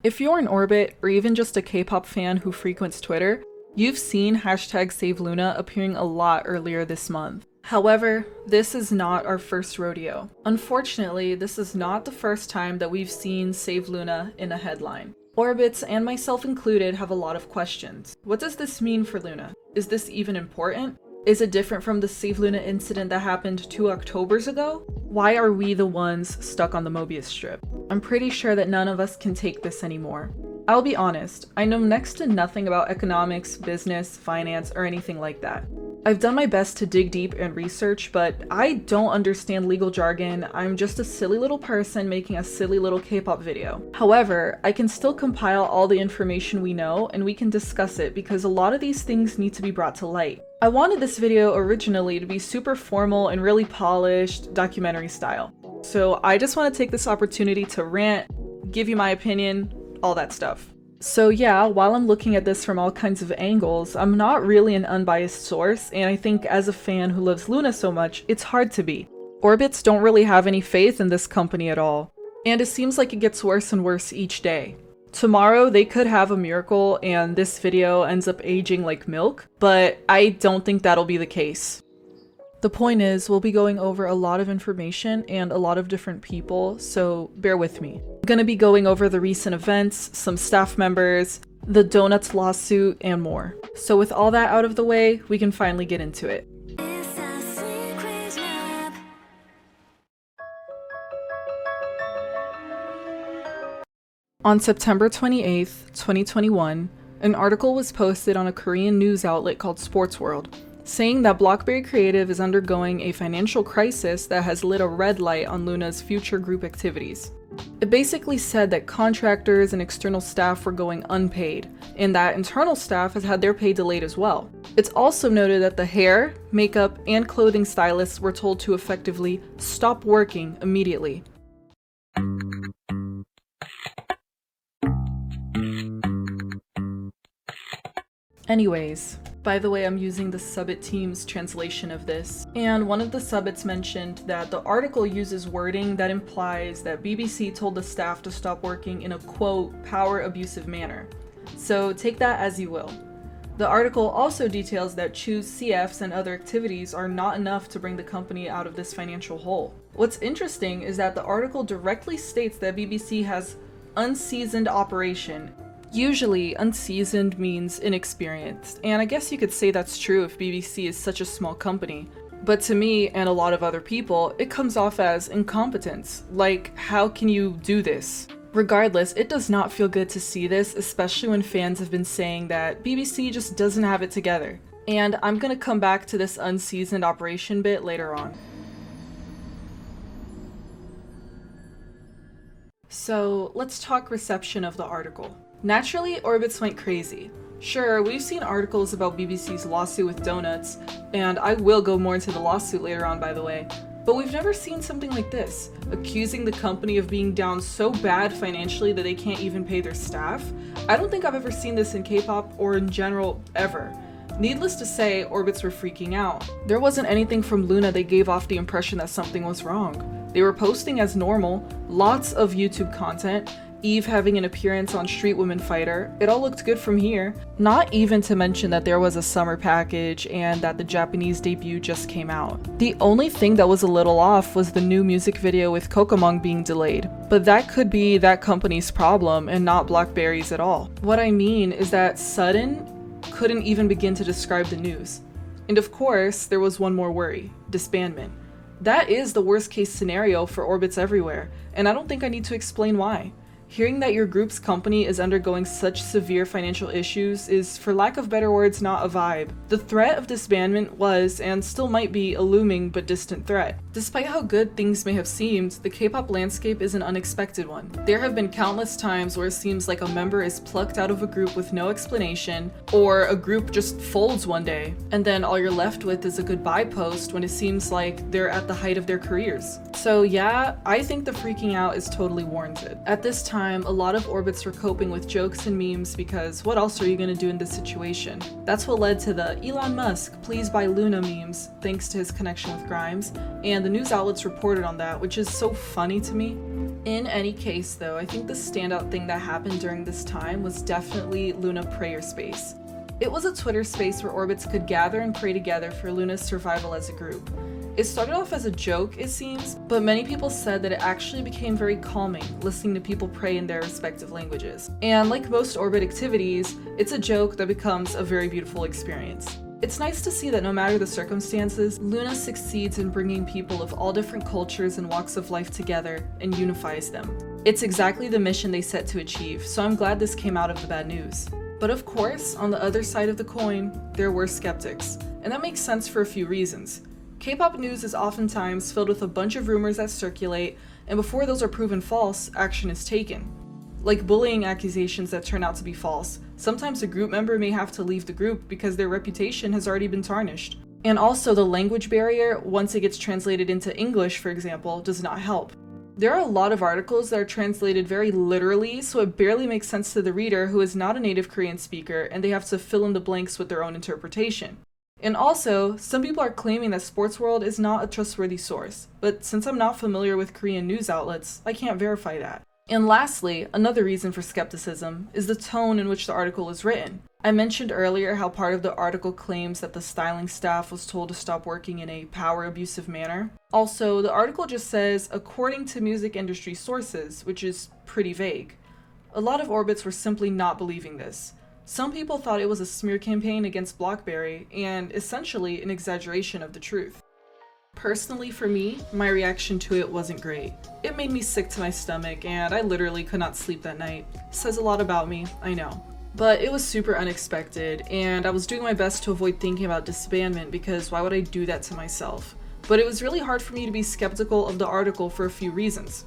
If you're in Orbit, or even just a K-pop fan who frequents Twitter, you've seen hashtag Save Loona appearing a lot earlier this month. However, this is not our first rodeo. Unfortunately, this is not the first time that we've seen Save Loona in a headline. Orbits, and myself included, have a lot of questions. What does this mean for Loona? Is this even important? Is it different from the Save Loona incident that happened 2 Octobers ago? Why are we the ones stuck on the Mobius strip? I'm pretty sure that none of us can take this anymore. I'll be honest, I know next to nothing about economics, business, finance, or anything like that. I've done my best to dig deep and research, but I don't understand legal jargon. I'm just a silly little person making a silly little K-pop video. However, I can still compile all the information we know and we can discuss it because a lot of these things need to be brought to light. I wanted this video originally to be super formal and really polished, documentary style. So I just want to take this opportunity to rant, give you my opinion, all that stuff. So yeah, while I'm looking at this from all kinds of angles, I'm not really an unbiased source, and I think as a fan who loves Loona so much, it's hard to be. Orbits don't really have any faith in this company at all, and it seems like it gets worse and worse each day. Tomorrow they could have a miracle and this video ends up aging like milk, but I don't think that'll be the case. The point is, we'll be going over a lot of information and a lot of different people, so bear with me. I'm gonna be going over the recent events, some staff members, the Donuts lawsuit, and more. So with all that out of the way, we can finally get into it. On September 28th, 2021, an article was posted on a Korean news outlet called Sports World, saying that Blockberry Creative is undergoing a financial crisis that has lit a red light on Loona's future group activities. It basically said that contractors and external staff were going unpaid, and that internal staff has had their pay delayed as well. It's also noted that the hair, makeup, and clothing stylists were told to effectively stop working immediately. Anyways, by the way, I'm using the Subbit team's translation of this, and one of the Subbits mentioned that the article uses wording that implies that BBC told the staff to stop working in a quote, power abusive manner. So take that as you will. The article also details that Chu's CFs and other activities are not enough to bring the company out of this financial hole. What's interesting is that the article directly states that BBC has Unseasoned Operation. Usually, unseasoned means inexperienced, and I guess you could say that's true if BBC is such a small company. But to me, and a lot of other people, it comes off as incompetence. Like, how can you do this? Regardless, it does not feel good to see this, especially when fans have been saying that BBC just doesn't have it together. And I'm gonna come back to this unseasoned operation bit later on. So, let's talk reception of the article. Naturally, Orbits went crazy. Sure, we've seen articles about BBC's lawsuit with Donuts, and I will go more into the lawsuit later on, by the way, but we've never seen something like this, accusing the company of being down so bad financially that they can't even pay their staff. I don't think I've ever seen this in K-pop or in general, ever. Needless to say, Orbits were freaking out. There wasn't anything from Loona that gave off the impression that something was wrong. They were posting as normal, lots of YouTube content, Eve having an appearance on Street Women Fighter. It all looked good from here. Not even to mention that there was a summer package and that the Japanese debut just came out. The only thing that was a little off was the new music video with Kokomong being delayed, but that could be that company's problem and not Blockberry's at all. What I mean is that sudden couldn't even begin to describe the news. And of course, there was one more worry: disbandment. That is the worst case scenario for Orbits everywhere, and I don't think I need to explain why. Hearing that your group's company is undergoing such severe financial issues is, for lack of better words, not a vibe. The threat of disbandment was, and still might be, a looming but distant threat. Despite how good things may have seemed, the K-pop landscape is an unexpected one. There have been countless times where it seems like a member is plucked out of a group with no explanation, or a group just folds one day, and then all you're left with is a goodbye post when it seems like they're at the height of their careers. So yeah, I think the freaking out is totally warranted. At this time, a lot of Orbits were coping with jokes and memes because what else are you gonna do in this situation? That's what led to the Elon Musk, please buy Loona memes, thanks to his connection with Grimes, and the news outlets reported on that, which is so funny to me. In any case though, I think the standout thing that happened during this time was definitely Loona Prayer Space. It was a Twitter space where orbits could gather and pray together for Loona's survival as a group. It started off as a joke, it seems, but many people said that it actually became very calming, listening to people pray in their respective languages. And like most orbit activities, it's a joke that becomes a very beautiful experience. It's nice to see that no matter the circumstances, Loona succeeds in bringing people of all different cultures and walks of life together and unifies them. It's exactly the mission they set to achieve, so I'm glad this came out of the bad news. But of course, on the other side of the coin, there were skeptics, and that makes sense for a few reasons. K-pop news is oftentimes filled with a bunch of rumors that circulate, and before those are proven false, action is taken. Like bullying accusations that turn out to be false. Sometimes a group member may have to leave the group because their reputation has already been tarnished. And also the language barrier, once it gets translated into English, for example, does not help. There are a lot of articles that are translated very literally, so it barely makes sense to the reader who is not a native Korean speaker, and they have to fill in the blanks with their own interpretation. And also, some people are claiming that Sports World is not a trustworthy source, but since I'm not familiar with Korean news outlets, I can't verify that. And lastly, another reason for skepticism is the tone in which the article is written. I mentioned earlier how part of the article claims that the styling staff was told to stop working in a power-abusive manner. Also, the article just says, according to music industry sources, which is pretty vague. A lot of orbits were simply not believing this. Some people thought it was a smear campaign against BlackBerry, and essentially an exaggeration of the truth. Personally for me, my reaction to it wasn't great. It made me sick to my stomach, and I literally could not sleep that night. Says a lot about me, I know. But it was super unexpected, and I was doing my best to avoid thinking about disbandment because why would I do that to myself? But it was really hard for me to be skeptical of the article for a few reasons.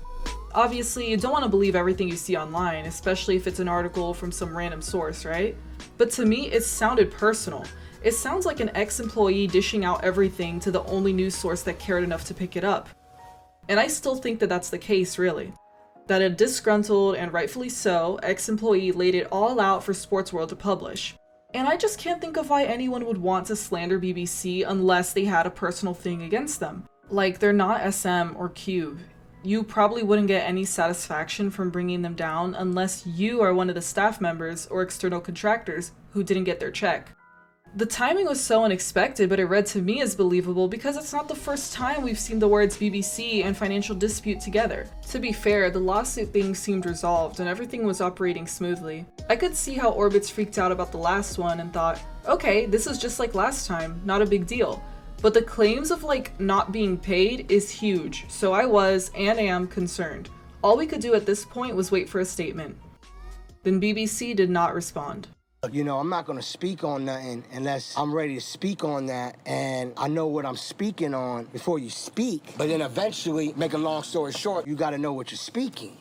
Obviously, you don't want to believe everything you see online, especially if it's an article from some random source, right? But to me, it sounded personal. It sounds like an ex-employee dishing out everything to the only news source that cared enough to pick it up. And I still think that that's the case, really. That a disgruntled, and rightfully so, ex-employee laid it all out for Sports World to publish. And I just can't think of why anyone would want to slander BBC unless they had a personal thing against them. Like, they're not SM or Cube. You probably wouldn't get any satisfaction from bringing them down unless you are one of the staff members or external contractors who didn't get their check. The timing was so unexpected, but it read to me as believable because it's not the first time we've seen the words BBC and financial dispute together. To be fair, the lawsuit thing seemed resolved and everything was operating smoothly. I could see how Orbits freaked out about the last one and thought, okay, this is just like last time, not a big deal. But the claims of not being paid is huge, so I was and am concerned. All we could do at this point was wait for a statement. Then BBC did not respond. You know, I'm not going to speak on nothing unless I'm ready to speak on that and I know what I'm speaking on before you speak. But then eventually, make a long story short, you got to know what you're speaking.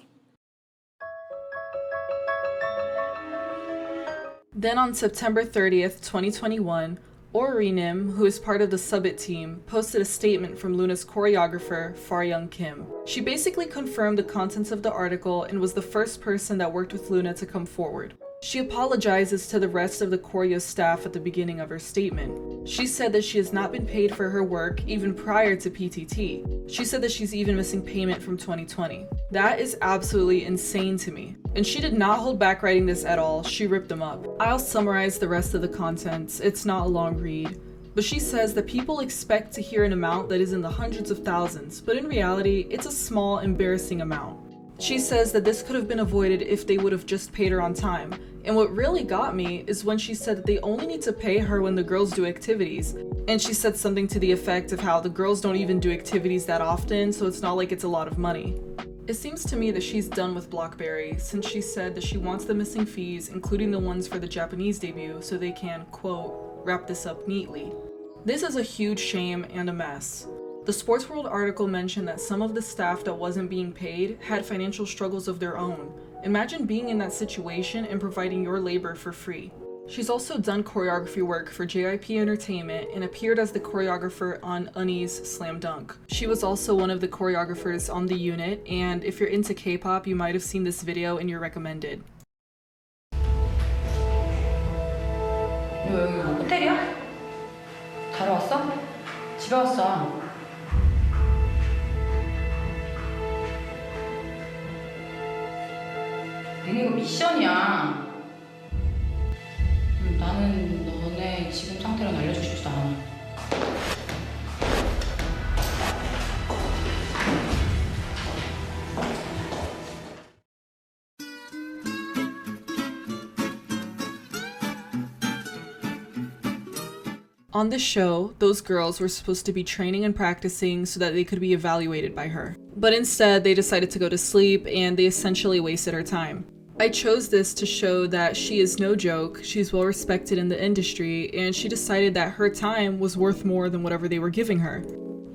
Then on September 30th, 2021, Nim, who is part of the Subbit team, posted a statement from Loona's choreographer, Faryong Kim. She basically confirmed the contents of the article and was the first person that worked with Loona to come forward. She apologizes to the rest of the choreo staff at the beginning of her statement. She said that she has not been paid for her work even prior to PTT. She said that she's even missing payment from 2020. That is absolutely insane to me. And she did not hold back writing this at all, she ripped them up. I'll summarize the rest of the contents, it's not a long read. But she says that people expect to hear an amount that is in the hundreds of thousands, but in reality, it's a small, embarrassing amount. She says that this could have been avoided if they would have just paid her on time. And what really got me is when she said that they only need to pay her when the girls do activities. And she said something to the effect of how the girls don't even do activities that often, so it's not like it's a lot of money. It seems to me that she's done with BlackBerry, since she said that she wants the missing fees, including the ones for the Japanese debut, so they can, quote, wrap this up neatly. This is a huge shame and a mess. The Sports World article mentioned that some of the staff that wasn't being paid had financial struggles of their own. Imagine being in that situation and providing your labor for free. She's also done choreography work for JYP Entertainment and appeared as the choreographer on Unnie's Slam Dunk. She was also one of the choreographers on the unit, and if you're into K-pop, you might have seen this video in your recommended. 너 여기 뭐 호텔이야? 자러 왔어? 집에 왔어. 니네 이거 미션이야. 나는 너네 지금 상태를 알려주고 싶지도 않아. On the show, those girls were supposed to be training and practicing so that they could be evaluated by her. But instead, they decided to go to sleep and they essentially wasted her time. I chose this to show that she is no joke, she's well respected in the industry, and she decided that her time was worth more than whatever they were giving her.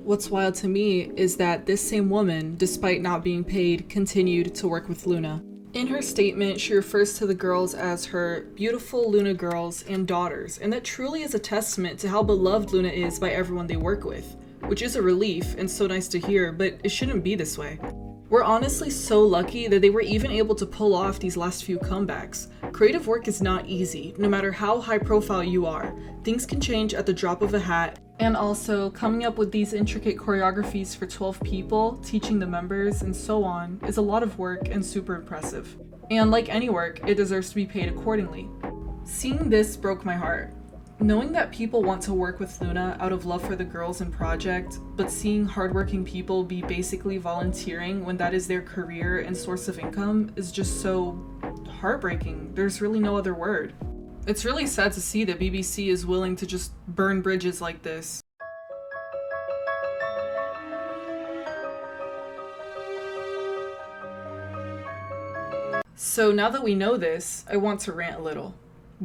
What's wild to me is that this same woman, despite not being paid, continued to work with Loona. In her statement, she refers to the girls as her beautiful Loona girls and daughters, and that truly is a testament to how beloved Loona is by everyone they work with, which is a relief and so nice to hear, but it shouldn't be this way. We're honestly so lucky that they were even able to pull off these last few comebacks. Creative work is not easy, no matter how high profile you are. Things can change at the drop of a hat, and also coming up with these intricate choreographies for 12 people, teaching the members, and so on, is a lot of work and super impressive. And like any work, it deserves to be paid accordingly. Seeing this broke my heart. Knowing that people want to work with Loona out of love for the girls and project, but seeing hardworking people be basically volunteering when that is their career and source of income is just so heartbreaking. There's really no other word. It's really sad to see that BBC is willing to just burn bridges like this. So now that we know this, I want to rant a little.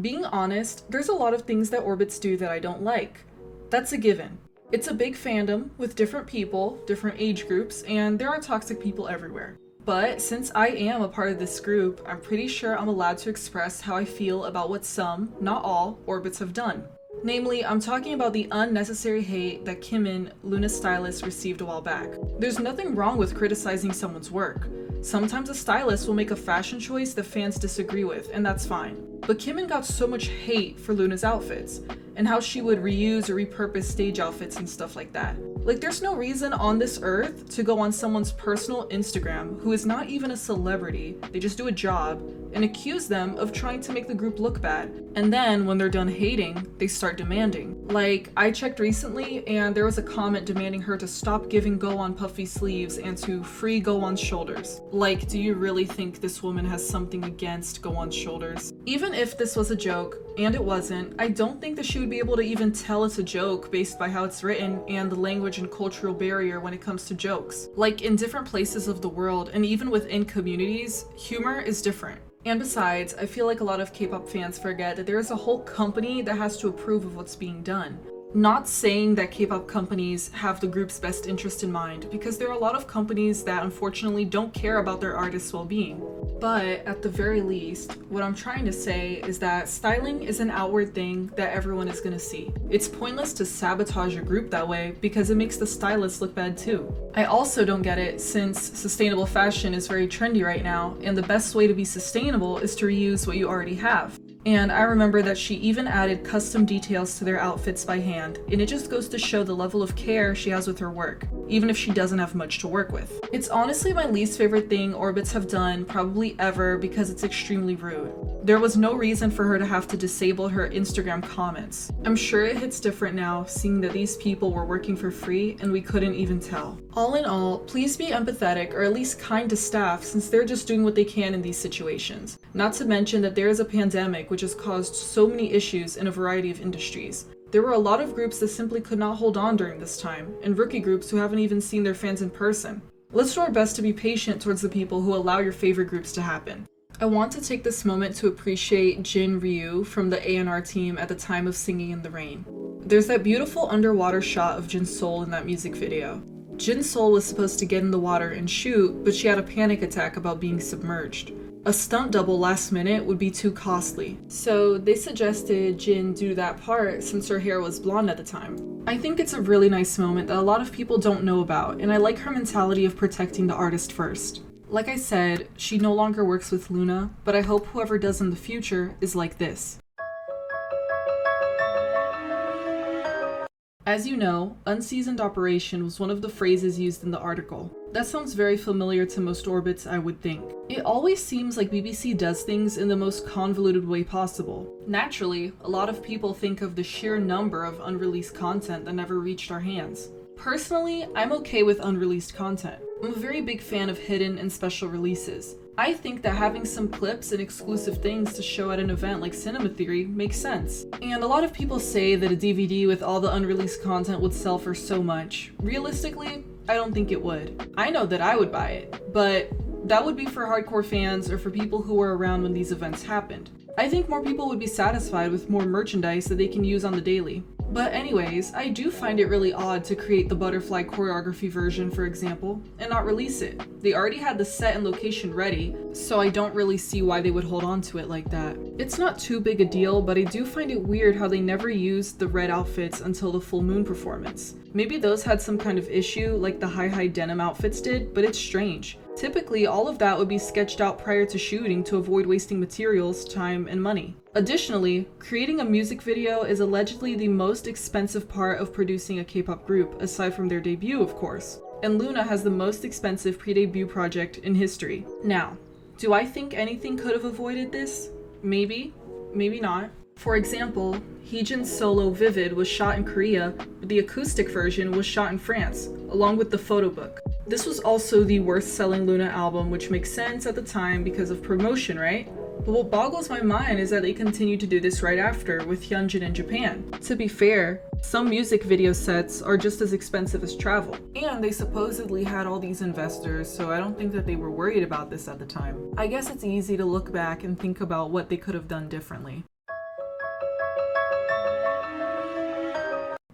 Being honest, there's a lot of things that Orbits do that I don't like. That's a given. It's a big fandom with different people, different age groups, and there are toxic people everywhere. But since I am a part of this group, I'm pretty sure I'm allowed to express how I feel about what some, not all, Orbits have done. Namely, I'm talking about the unnecessary hate that Kim, Loona's stylist, received a while back. There's nothing wrong with criticizing someone's work. Sometimes a stylist will make a fashion choice that fans disagree with, and that's fine. But Kim got so much hate for Loona's outfits, and how she would reuse or repurpose stage outfits and stuff like that. Like, there's no reason on this earth to go on someone's personal Instagram, who is not even a celebrity, they just do a job, and accuse them of trying to make the group look bad. And then, when they're done hating, they start demanding. Like, I checked recently, and there was a comment demanding her to stop giving go-on puffy sleeves and to free go-on shoulders. Like, do you really think this woman has something against go-on shoulders? Even if this was a joke, and it wasn't, I don't think that she would be able to even tell it's a joke based by how it's written and the language and cultural barrier when it comes to jokes. Like, in different places of the world, and even within communities, humor is different. And besides, I feel like a lot of K-pop fans forget that there is a whole company that has to approve of what's being done. Not saying that K-pop companies have the group's best interest in mind, because there are a lot of companies that unfortunately don't care about their artists' well-being. But at the very least, what I'm trying to say is that styling is an outward thing that everyone is gonna see. It's pointless to sabotage a group that way because it makes the stylists look bad too. I also don't get it since sustainable fashion is very trendy right now, and the best way to be sustainable is to reuse what you already have. And I remember that she even added custom details to their outfits by hand, and it just goes to show the level of care she has with her work, even if she doesn't have much to work with. It's honestly my least favorite thing Orbits have done probably ever because it's extremely rude. There was no reason for her to have to disable her Instagram comments. I'm sure it hits different now, seeing that these people were working for free and we couldn't even tell. All in all, please be empathetic or at least kind to staff since they're just doing what they can in these situations. Not to mention that there is a pandemic which has caused so many issues in a variety of industries. There were a lot of groups that simply could not hold on during this time, and rookie groups who haven't even seen their fans in person. Let's do our best to be patient towards the people who allow your favorite groups to happen. I want to take this moment to appreciate Jin Ryu from the A&R team at the time of Singing in the Rain. There's that beautiful underwater shot of Jin's soul in that music video. Jin's soul was supposed to get in the water and shoot, but she had a panic attack about being submerged. A stunt double last minute would be too costly, so they suggested Jin do that part since her hair was blonde at the time. I think it's a really nice moment that a lot of people don't know about, and I like her mentality of protecting the artist first. Like I said, she no longer works with Loona, but I hope whoever does in the future is like this. As you know, Unseasoned Operation was one of the phrases used in the article. That sounds very familiar to most orbits, I would think. It always seems like BBC does things in the most convoluted way possible. Naturally, a lot of people think of the sheer number of unreleased content that never reached our hands. Personally, I'm okay with unreleased content. I'm a very big fan of hidden and special releases. I think that having some clips and exclusive things to show at an event like Cinema Theory makes sense. And a lot of people say that a DVD with all the unreleased content would sell for so much. Realistically, I don't think it would. I know that I would buy it, but that would be for hardcore fans or for people who were around when these events happened. I think more people would be satisfied with more merchandise that they can use on the daily. But anyways, I do find it really odd to create the butterfly choreography version, for example, and not release it. They already had the set and location ready, so I don't really see why they would hold on to it like that. It's not too big a deal, but I do find it weird how they never used the red outfits until the full moon performance. Maybe those had some kind of issue like the high denim outfits did, but it's strange. Typically, all of that would be sketched out prior to shooting to avoid wasting materials, time, and money. Additionally, creating a music video is allegedly the most expensive part of producing a K-pop group, aside from their debut, of course. And Loona has the most expensive pre-debut project in history. Now, do I think anything could have avoided this? Maybe, maybe not. For example, Heejin's solo Vivid was shot in Korea, but the acoustic version was shot in France, along with the photo book. This was also the worst-selling Loona album, which makes sense at the time because of promotion, right? But what boggles my mind is that they continued to do this right after with Hyunjin in Japan. To be fair, some music video sets are just as expensive as travel. And they supposedly had all these investors, so I don't think that they were worried about this at the time. I guess it's easy to look back and think about what they could have done differently.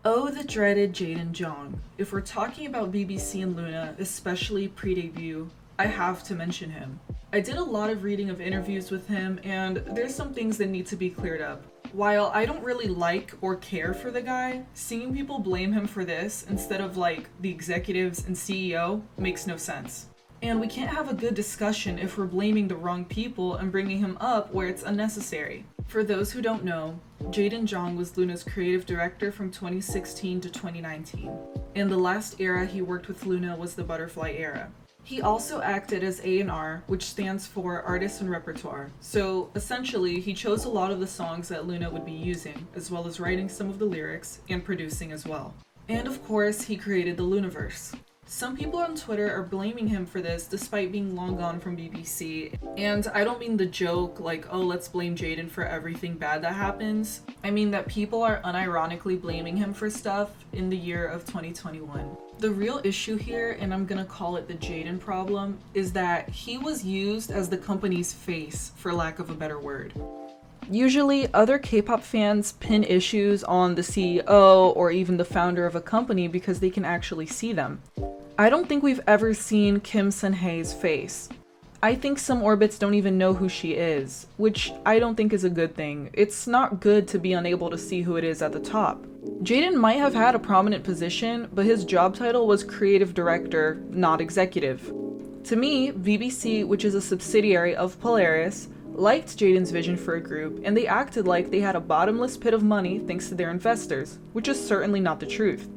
Oh, the dreaded Jaden Jong. If we're talking about BBC and Loona, especially pre-debut, I have to mention him. I did a lot of reading of interviews with him, and there's some things that need to be cleared up. While I don't really like or care for the guy, seeing people blame him for this instead of like the executives and CEO makes no sense. And we can't have a good discussion if we're blaming the wrong people and bringing him up where it's unnecessary. For those who don't know, Jaden Jong was Loona's creative director from 2016 to 2019. And the last era he worked with Loona was the Butterfly era. He also acted as A&R, which stands for Artist and Repertoire. So essentially, he chose a lot of the songs that Loona would be using, as well as writing some of the lyrics and producing as well. And of course, he created the Loonaverse. Some people on Twitter are blaming him for this despite being long gone from BBC. And I don't mean the joke like, oh, let's blame Jaden for everything bad that happens. I mean that people are unironically blaming him for stuff in the year of 2021. The real issue here, and I'm gonna call it the Jaden problem, is that he was used as the company's face, for lack of a better word. Usually, other K-pop fans pin issues on the CEO or even the founder of a company because they can actually see them. I don't think we've ever seen Kim Sun-hae's face. I think some orbits don't even know who she is, which I don't think is a good thing. It's not good to be unable to see who it is at the top. Jaden might have had a prominent position, but his job title was creative director, not executive. To me, BBC, which is a subsidiary of Polaris, liked Jaden's vision for a group, and they acted like they had a bottomless pit of money thanks to their investors, which is certainly not the truth.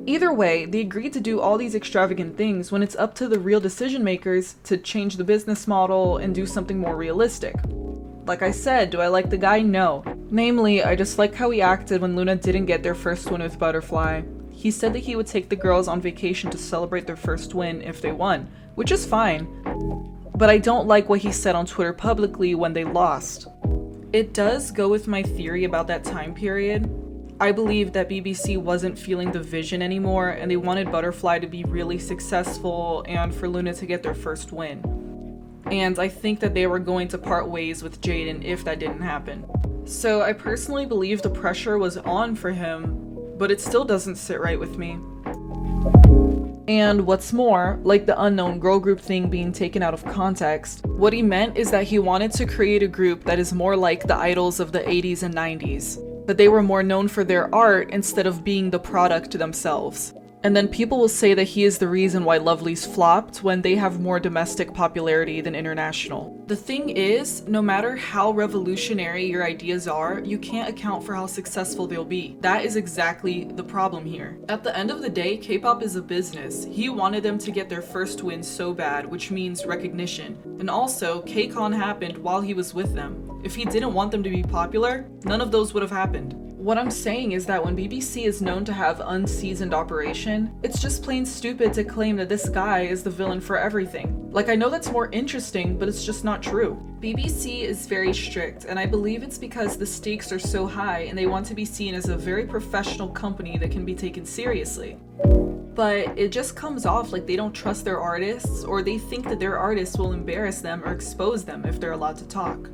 Either way, they agreed to do all these extravagant things when it's up to the real decision makers to change the business model and do something more realistic. Like I said, do I like the guy? No. Namely, I just like how he acted when Loona didn't get their first win with Butterfly. He said that he would take the girls on vacation to celebrate their first win if they won, which is fine. But I don't like what he said on Twitter publicly when they lost. It does go with my theory about that time period. I believe that BBC wasn't feeling the vision anymore and they wanted Butterfly to be really successful and for Loona to get their first win. And I think that they were going to part ways with Jaden if that didn't happen. So I personally believe the pressure was on for him, but it still doesn't sit right with me. And what's more, like the unknown girl group thing being taken out of context, what he meant is that he wanted to create a group that is more like the idols of the 80s and 90s, but they were more known for their art instead of being the product themselves. And then people will say that he is the reason why Lovelyz flopped when they have more domestic popularity than international. The thing is, no matter how revolutionary your ideas are, you can't account for how successful they'll be. That is exactly the problem here. At the end of the day, K-pop is a business. He wanted them to get their first win so bad, which means recognition. And also, K-Con happened while he was with them. If he didn't want them to be popular, none of those would have happened. What I'm saying is that when BBC is known to have Unseasoned Operation, it's just plain stupid to claim that this guy is the villain for everything. Like, I know that's more interesting, but it's just not true. BBC is very strict, and I believe it's because the stakes are so high and they want to be seen as a very professional company that can be taken seriously. But it just comes off like they don't trust their artists, or they think that their artists will embarrass them or expose them if they're allowed to talk.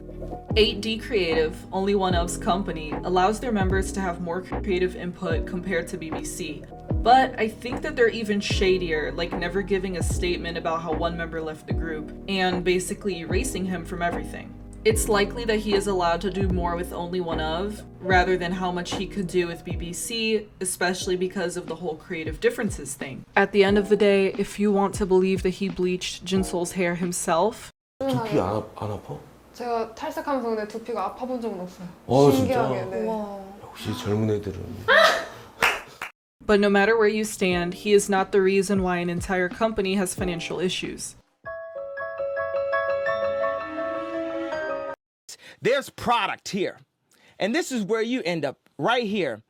8D Creative, Only One Of's company, allows their members to have more creative input compared to BBC. But I think that they're even shadier, like never giving a statement about how one member left the group, and basically erasing him from everything. It's likely that he is allowed to do more with Only One Of, rather than how much he could do with BBC, especially because of the whole creative differences thing. At the end of the day, if you want to believe that he bleached Jinsol's hair himself, 두피 안 아파? 제가 탈색하면서 근데 두피가 아파본 적은 없어요. 진짜? 신기하게. 네. 역시 젊은 애들은. but no matter where you stand, he is not the reason why an entire company has financial issues. There's product here. And this is where you end up, right here.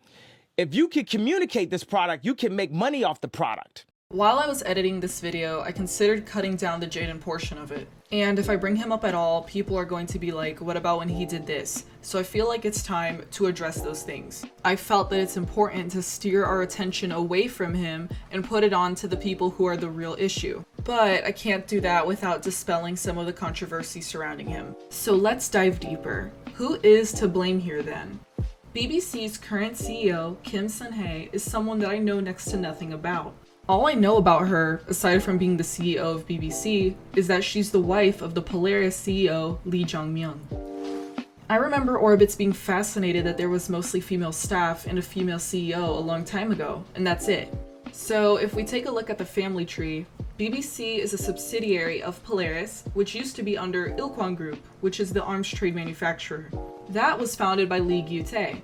If you can communicate this product, you can make money off the product. While I was editing this video, I considered cutting down the Jaden portion of it. And if I bring him up at all, people are going to be like, what about when he did this? So I feel like it's time to address those things. I felt that it's important to steer our attention away from him and put it on to the people who are the real issue. But I can't do that without dispelling some of the controversy surrounding him. So let's dive deeper. Who is to blame here then? BBC's current CEO, Kim Sun-hae, is someone that I know next to nothing about. All I know about her, aside from being the CEO of BBC, is that she's the wife of the Polaris CEO, Lee Jong-myung. I remember Orbitz being fascinated that there was mostly female staff and a female CEO a long time ago, and that's it. So if we take a look at the family tree, BBC is a subsidiary of Polaris, which used to be under Ilkwang Group, which is the arms trade manufacturer. That was founded by Lee Gyu-tae.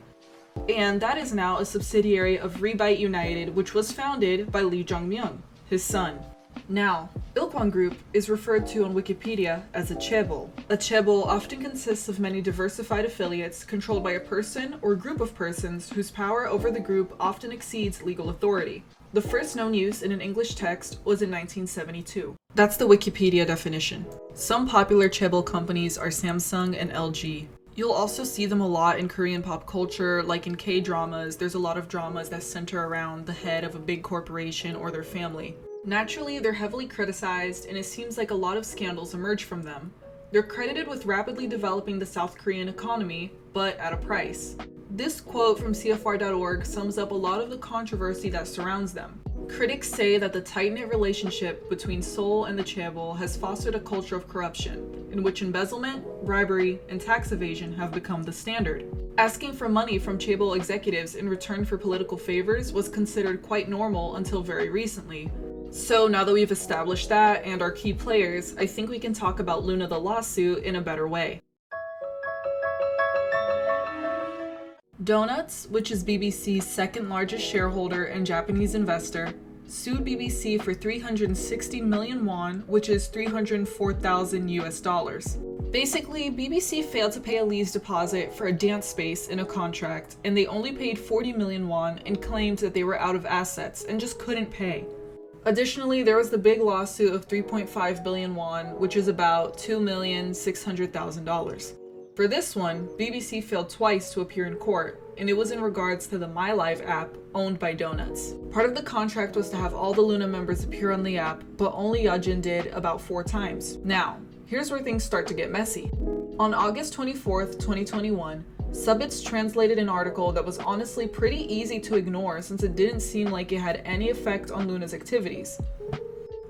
And that is now a subsidiary of Rebite United, which was founded by Lee Jong-myung, his son. Now, Ilkwang Group is referred to on Wikipedia as a chaebol. A chaebol often consists of many diversified affiliates controlled by a person or group of persons whose power over the group often exceeds legal authority. The first known use in an English text was in 1972. That's the Wikipedia definition. Some popular chaebol companies are Samsung and LG. You'll also see them a lot in Korean pop culture, like in K-dramas. There's a lot of dramas that center around the head of a big corporation or their family. Naturally, they're heavily criticized, and it seems like a lot of scandals emerge from them. They're credited with rapidly developing the South Korean economy, but at a price. This quote from CFR.org sums up a lot of the controversy that surrounds them. Critics say that the tight-knit relationship between Seoul and the chaebol has fostered a culture of corruption, in which embezzlement, bribery, and tax evasion have become the standard. Asking for money from chaebol executives in return for political favors was considered quite normal until very recently. So now that we've established that and our key players, I think we can talk about Loona the lawsuit in a better way. Donuts, which is BBC's second largest shareholder and Japanese investor, sued BBC for 360 million won, which is $304,000. Basically, BBC failed to pay a lease deposit for a dance space in a contract, and they only paid 40 million won and claimed that they were out of assets and just couldn't pay. Additionally, there was the big lawsuit of 3.5 billion won, which is about $2,600,000. For this one, BBC failed twice to appear in court, and it was in regards to the My Live app owned by Donuts. Part of the contract was to have all the Loona members appear on the app, but only Yajin did about 4 times. Now, here's where things start to get messy. On August 24th, 2021, Subbits translated an article that was honestly pretty easy to ignore since it didn't seem like it had any effect on Loona's activities.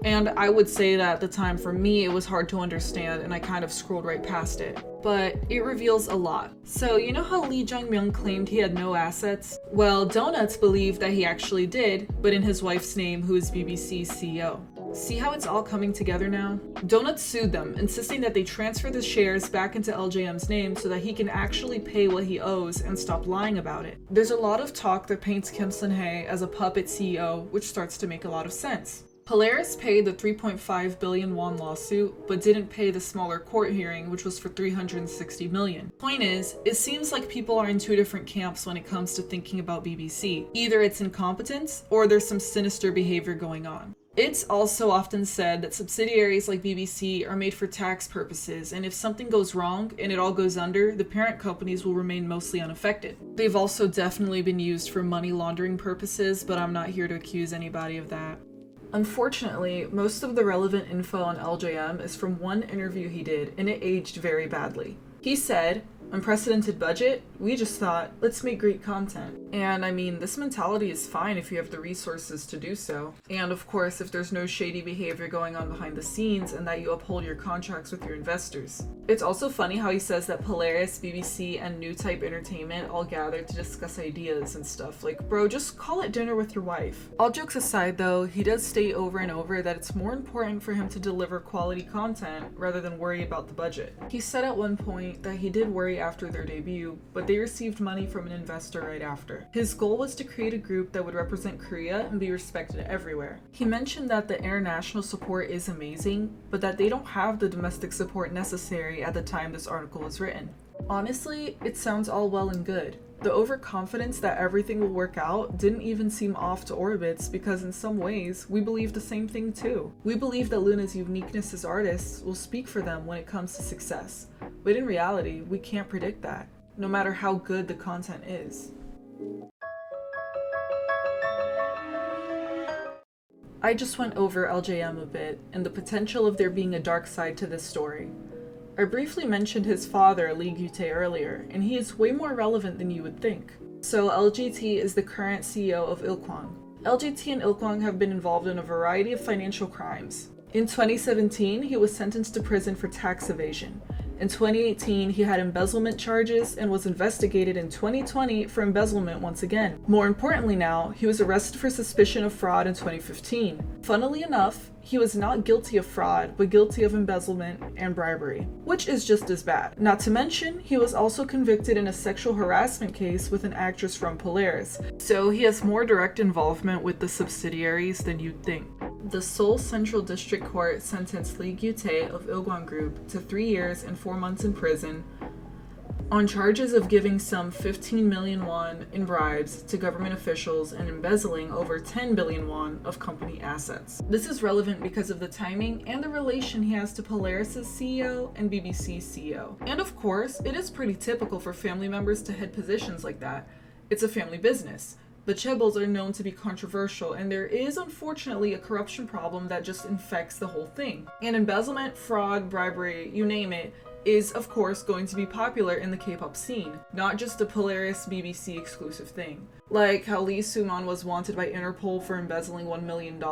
And I would say that at the time for me it was hard to understand and I kind of scrolled right past it. But it reveals a lot. So you know how Lee Jong-myung claimed he had no assets? Well, Donuts believed that he actually did, but in his wife's name, who is BBC's CEO. See how it's all coming together now? Donuts sued them, insisting that they transfer the shares back into LJM's name so that he can actually pay what he owes and stop lying about it. There's a lot of talk that paints Kim Sun-hae as a puppet CEO, which starts to make a lot of sense. Polaris paid the 3.5 billion won lawsuit, but didn't pay the smaller court hearing, which was for 360 million. Point is, it seems like people are in two different camps when it comes to thinking about BBC. Either it's incompetence, or there's some sinister behavior going on. It's also often said that subsidiaries like BBC are made for tax purposes, and if something goes wrong and it all goes under, the parent companies will remain mostly unaffected. They've also definitely been used for money laundering purposes, but I'm not here to accuse anybody of that. Unfortunately, most of the relevant info on LJM is from one interview he did, and it aged very badly. He said, "Unprecedented budget? We just thought, let's make great content." And I mean, this mentality is fine if you have the resources to do so. And of course, if there's no shady behavior going on behind the scenes and that you uphold your contracts with your investors. It's also funny how he says that Polaris, BBC, and New Type Entertainment all gathered to discuss ideas and stuff. Like, bro, just call it dinner with your wife. All jokes aside though, he does state over and over that it's more important for him to deliver quality content rather than worry about the budget. He said at one point that he did worry after their debut, but they received money from an investor right after. His goal was to create a group that would represent Korea and be respected everywhere. He mentioned that the international support is amazing, but that they don't have the domestic support necessary at the time this article was written. Honestly, it sounds all well and good. The overconfidence that everything will work out didn't even seem off to Orbitz because in some ways, we believe the same thing too. We believe that Loona's uniqueness as artists will speak for them when it comes to success. But in reality, we can't predict that, no matter how good the content is. I just went over LJM a bit and the potential of there being a dark side to this story. I briefly mentioned his father, Lee Gyute, earlier, and he is way more relevant than you would think. So LGT is the current CEO of Ilkwang. LGT and Ilkwang have been involved in a variety of financial crimes. In 2017, he was sentenced to prison for tax evasion. In 2018, he had embezzlement charges and was investigated in 2020 for embezzlement once again. More importantly now, he was arrested for suspicion of fraud in 2015. Funnily enough, he was not guilty of fraud, but guilty of embezzlement and bribery, which is just as bad. Not to mention, he was also convicted in a sexual harassment case with an actress from Polaris, so he has more direct involvement with the subsidiaries than you'd think. The Seoul Central District Court sentenced Lee Gyute of Ilkwang Group to 3 years and 4 months in prison on charges of giving some 15 million won in bribes to government officials and embezzling over 10 billion won of company assets. This is relevant because of the timing and the relation he has to Polaris's CEO and BBC's CEO. And of course, it is pretty typical for family members to head positions like that. It's a family business. The chaebols are known to be controversial, and there is unfortunately a corruption problem that just infects the whole thing. And embezzlement, fraud, bribery, you name it, is of course going to be popular in the K-pop scene, not just a Polaris BBC exclusive thing. Like how Lee Soo-man was wanted by Interpol for embezzling $1 million.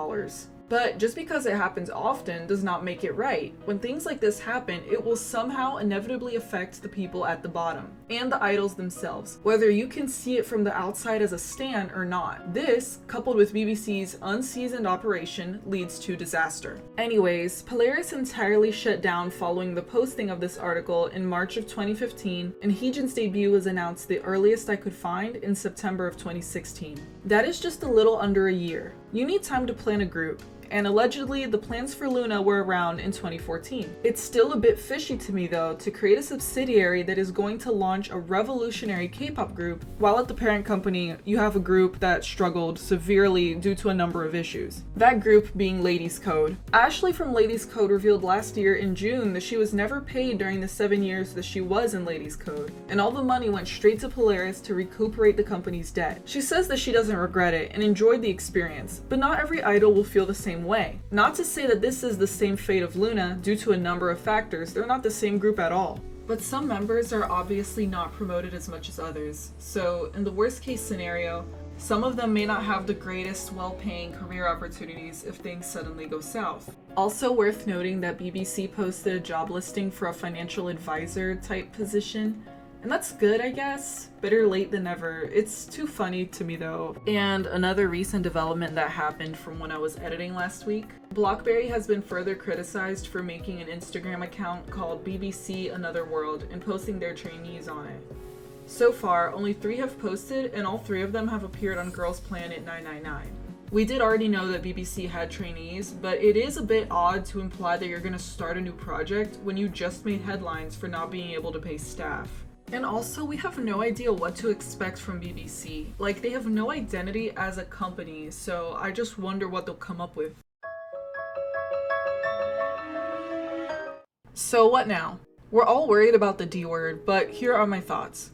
But just because it happens often does not make it right. When things like this happen, it will somehow inevitably affect the people at the bottom, and the idols themselves, whether you can see it from the outside as a stan or not. This, coupled with BBC's Unseasoned Operation, leads to disaster. Anyways, Polaris entirely shut down following the posting of this article in March of 2015, and Heejin's debut was announced the earliest I could find in September of 2016. That is just a little under a year. You need time to plan a group, and allegedly the plans for Loona were around in 2014. It's still a bit fishy to me though to create a subsidiary that is going to launch a revolutionary K-pop group, while at the parent company you have a group that struggled severely due to a number of issues. That group being Ladies Code. Ashley from Ladies Code revealed last year in June that she was never paid during the 7 years that she was in Ladies Code, and all the money went straight to Polaris to recuperate the company's debt. She says that she doesn't regret it and enjoyed the experience, but not every idol will feel the same way. Not to say that this is the same fate of Loona due to a number of factors, they're not the same group at all. But some members are obviously not promoted as much as others, so in the worst case scenario, some of them may not have the greatest well-paying career opportunities if things suddenly go south. Also worth noting that BBC posted a job listing for a financial advisor type position, And that's good, I guess. Better late than never. It's too funny to me though. And another recent development that happened from when I was editing last week. BlackBerry has been further criticized for making an Instagram account called BBC Another World and posting their trainees on it. So far, only 3 have posted, and all 3 of them have appeared on Girls Planet 999. We did already know that BBC had trainees, but it is a bit odd to imply that you're gonna start a new project when you just made headlines for not being able to pay staff. And also, we have no idea what to expect from BBC. Like, they have no identity as a company, so I just wonder what they'll come up with. So what now? We're all worried about the D word, but here are my thoughts.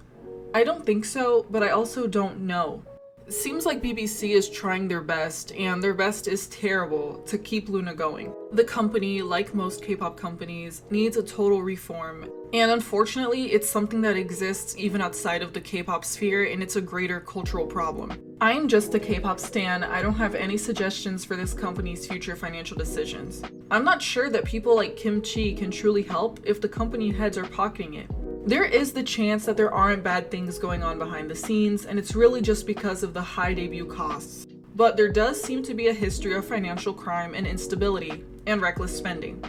I don't think so, but I also don't know. It seems like BBC is trying their best, and their best is terrible, to keep Loona going. The company, like most K-pop companies, needs a total reform, and unfortunately, it's something that exists even outside of the K-pop sphere, and it's a greater cultural problem. I am just a K-pop stan. I don't have any suggestions for this company's future financial decisions. I'm not sure that people like Kim Chi can truly help if the company heads are pocketing it. There is the chance that there aren't bad things going on behind the scenes, and it's really just because of the high debut costs. But there does seem to be a history of financial crime and instability, and reckless spending.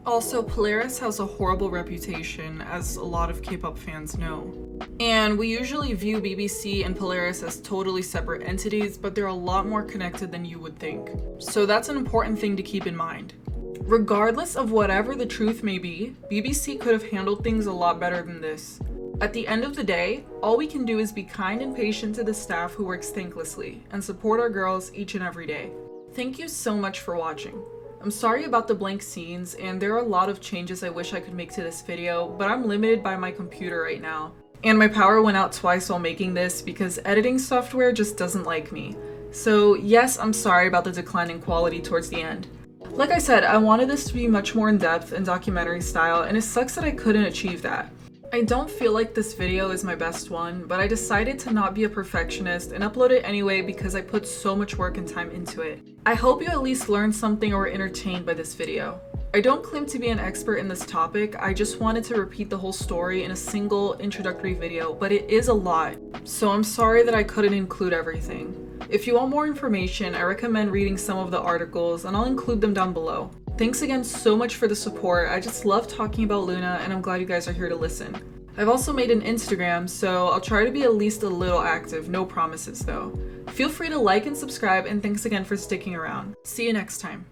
Also, Polaris has a horrible reputation, as a lot of K-pop fans know. And we usually view BBC and Polaris as totally separate entities, but they're a lot more connected than you would think. So that's an important thing to keep in mind. Regardless of whatever the truth may be, BBC could have handled things a lot better than this. At the end of the day, all we can do is be kind and patient to the staff who works thanklessly, and support our girls each and every day. Thank you so much for watching. I'm sorry about the blank scenes, and there are a lot of changes I wish I could make to this video, but I'm limited by my computer right now. And my power went out twice while making this because editing software just doesn't like me. So yes, I'm sorry about the decline in quality towards the end. Like I said, I wanted this to be much more in-depth and documentary style, and it sucks that I couldn't achieve that. I don't feel like this video is my best one, but I decided to not be a perfectionist and upload it anyway because I put so much work and time into it. I hope you at least learned something or were entertained by this video. I don't claim to be an expert in this topic, I just wanted to repeat the whole story in a single introductory video, but it is a lot, so I'm sorry that I couldn't include everything. If you want more information, I recommend reading some of the articles, and I'll include them down below. Thanks again so much for the support. I just love talking about Loona, and I'm glad you guys are here to listen. I've also made an Instagram, so I'll try to be at least a little active, no promises though. Feel free to like and subscribe, and thanks again for sticking around. See you next time.